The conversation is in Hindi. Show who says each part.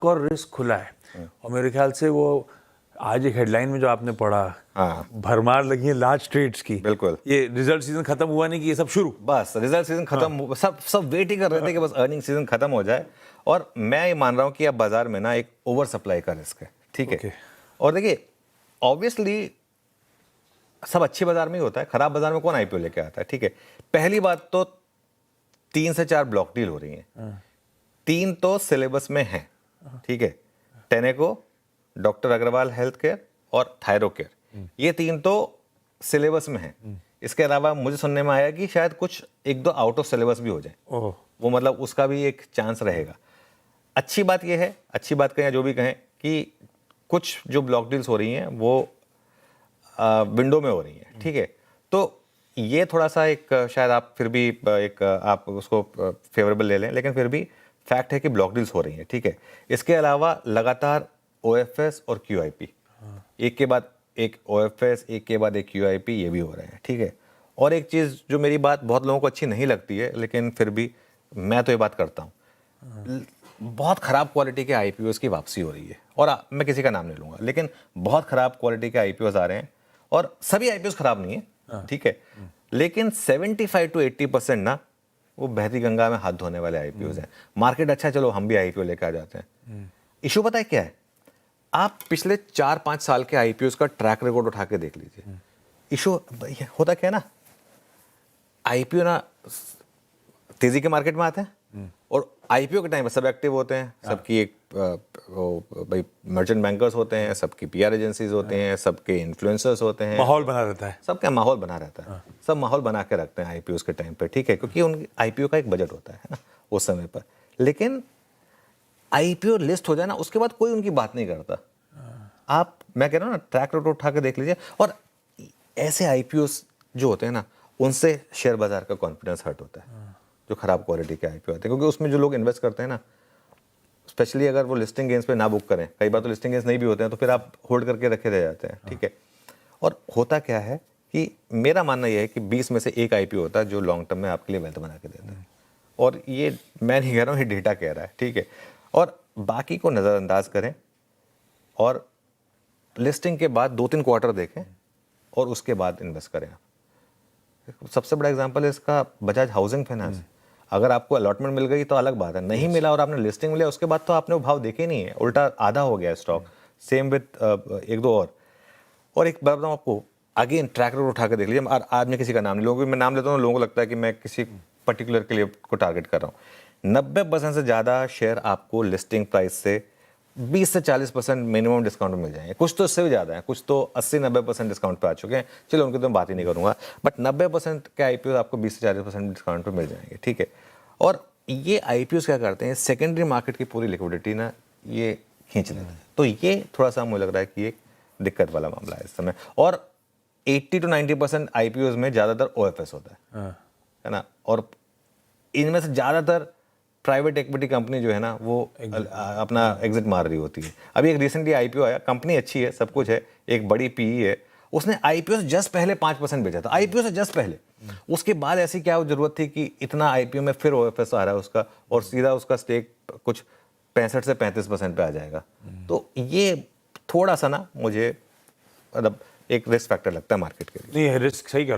Speaker 1: और रिस्क खुला है। और मेरे ख्याल से वो आज एक हेडलाइन में जो आपने पढ़ा, भरमार लगी है लार्ज ट्रेड्स की।
Speaker 2: बिल्कुल,
Speaker 1: ये रिजल्ट सीजन खत्म हुआ नहीं कि ये सब शुरू,
Speaker 2: बस रिजल्ट सीजन खत्म, सब वेट ही कर रहे थे कि बस अर्निंग सीजन खत्म हो जाए। और मैं ये मान रहा हूँ कि अब बाजार में ना एक ओवर सप्लाई का रिस्क है, ठीक है। और देखिए ऑब्वियसली सब अच्छे बाजार में ही होता है, खराब बाजार में कौन आईपीओ लेके आता है, ठीक है। पहली बात तो 3 से 4 ब्लॉक डील हो रही हैं, 3 तो सिलेबस में हैं, ठीक है। Tenneco, doctor Agarwal health care और थायरोकेयर, ये 3 तो सिलेबस में हैं। इसके अलावा मुझे सुनने में आया कि शायद कुछ 1-2 आउट ऑफ सिलेबस भी हो जाए, वो मतलब उसका भी एक चांस रहेगा। अच्छी बात यह है, अच्छी बात कहें जो भी कहें, कि कुछ जो ब्लॉक डील्स हो रही हैं वो विंडो में हो रही हैं, ठीक है। तो ये थोड़ा सा एक शायद आप फिर भी एक आप उसको फेवरेबल ले लें, लेकिन फिर भी फैक्ट है कि ब्लॉक डील्स हो रही हैं, ठीक है। इसके अलावा लगातार ओएफएस और क्यूआईपी, एक के बाद एक ओएफएस, एक के बाद एक क्यूआईपी, ये भी हो रहे हैं, ठीक है। और एक चीज़ जो मेरी बात बहुत लोगों को अच्छी नहीं लगती है, लेकिन फिर भी मैं तो ये बात करता हूँ, बहुत ख़राब क्वालिटी के आईपीओज़ की वापसी हो रही है। और मैं किसी का नाम नहीं लूँगा, लेकिन बहुत ख़राब क्वालिटी के आईपीओज़ आ रहे हैं, और सभी आईपीओज़ ख़राब नहीं है, ठीक है, लेकिन 75 to 80% ना वो बहती गंगा में हाथ धोने वाले आईपीओज़ हैं। मार्केट अच्छा है, चलो हम भी आईपीओ लेकर आ जाते हैं। इशू पता है क्या है? आप पिछले 4-5 साल के आईपीओज़ का ट्रैक रिकॉर्ड उठा के देख लीजिए। इशू होता क्या है ना, आईपीओ ना तेजी के मार्केट में आते हैं, और आईपीओ के टाइम पर सब एक्टिव होते हैं, सबकी एक भाई मर्चेंट बैंकर्स होते हैं, सबकी पीआर एजेंसीज होते हैं, सबके इन्फ्लुएंसर्स होते हैं,
Speaker 1: माहौल बना रहता है,
Speaker 2: सबका माहौल बना रहता है, सब माहौल बना के रखते हैं आईपीओज़ के टाइम पर, ठीक है, क्योंकि उन आईपीओ का एक बजट होता है ना उस समय पर। लेकिन आईपीओ लिस्ट हो जाए ना, उसके बाद कोई उनकी बात नहीं करता। आप, मैं कह रहा हूँ ना, ट्रैक रिकॉर्ड उठा के देख लीजिए। और ऐसे आईपीओज़ जो होते हैं ना, उनसे शेयर बाजार का कॉन्फिडेंस हर्ट होता है, जो खराब क्वालिटी के आईपीओ आते हैं, क्योंकि उसमें जो लोग इन्वेस्ट करते हैं ना, स्पेशली अगर वो लिस्टिंग गेंस पे ना बुक करें, कई बार तो लिस्टिंग गेंस नहीं भी होते हैं, तो फिर आप होल्ड करके रखे रह जाते हैं, ठीक है। और होता क्या है कि मेरा मानना यह है कि 20 में से एक आईपीओ होता है जो लॉन्ग टर्म में आपके लिए वेल्थ बना के देता है। और ये मैं नहीं कह रहा हूँ, ये डेटा कह रहा है, ठीक है। और बाकी को नज़रअंदाज करें, और लिस्टिंग के बाद 2-3 क्वार्टर देखें, और उसके बाद इन्वेस्ट करें। आप सबसे बड़ा एग्जांपल है इसका बजाज हाउसिंग फाइनेंस। अगर आपको अलॉटमेंट मिल गई तो अलग बात है, नहीं मिला और आपने लिस्टिंग मिला, उसके बाद तो आपने वो भाव देखे नहीं है, उल्टा आधा हो गया स्टॉक। सेम विद 1-2 और एक बात बताऊँ आपको, अगेन ट्रैक रिकॉर्ड उठा के देख लीजिए। आज मैं किसी का नाम नहीं लूँगा, मैं नाम लेता हूँ लोगों को लगता है कि मैं किसी पर्टिकुलर के लिए को टारगेट कर रहा हूँ। 90% से ज़्यादा शेयर आपको लिस्टिंग प्राइस से 20 से 40% मिनिमम डिस्काउंट में मिल जाएंगे। कुछ तो इससे भी ज़्यादा है, कुछ तो 80-90% डिस्काउंट पे आ चुके हैं, चलो उनकी तो मैं बात ही नहीं करूँगा, बट 90% के आईपीओ आपको 20 से 40% डिस्काउंट पे मिल जाएंगे, ठीक है। और ये आईपीओ क्या करते हैं, सेकेंडरी मार्केट की पूरी लिक्विडिटी ना ये खींच लेते हैं। तो ये थोड़ा सा मुझे लग रहा है कि एक दिक्कत वाला मामला है इस समय। और 80 to 90% आईपीओ में ज़्यादातर ओएफएस होता है ना, और इनमें से ज़्यादातर प्राइवेट इक्विटी कंपनी जो है ना, वो अपना एग्जिट मार रही होती है। अभी एक रिसेंटली आईपीओ आया, कंपनी अच्छी है, सब कुछ है, एक बड़ी पीई है, उसने आईपीओ से जस्ट पहले 5% बेचा था, आईपीओ से जस्ट पहले। उसके बाद ऐसी क्या जरूरत थी कि इतना आईपीओ में फिर ओएफएस आ रहा है उसका, और सीधा उसका स्टेक कुछ 65 से 35% पे आ जाएगा। तो ये थोड़ा सा ना मुझे मतलब एक रिस्क फैक्टर लगता है मार्केट के लिए।
Speaker 1: नहीं, रिस्क सही कर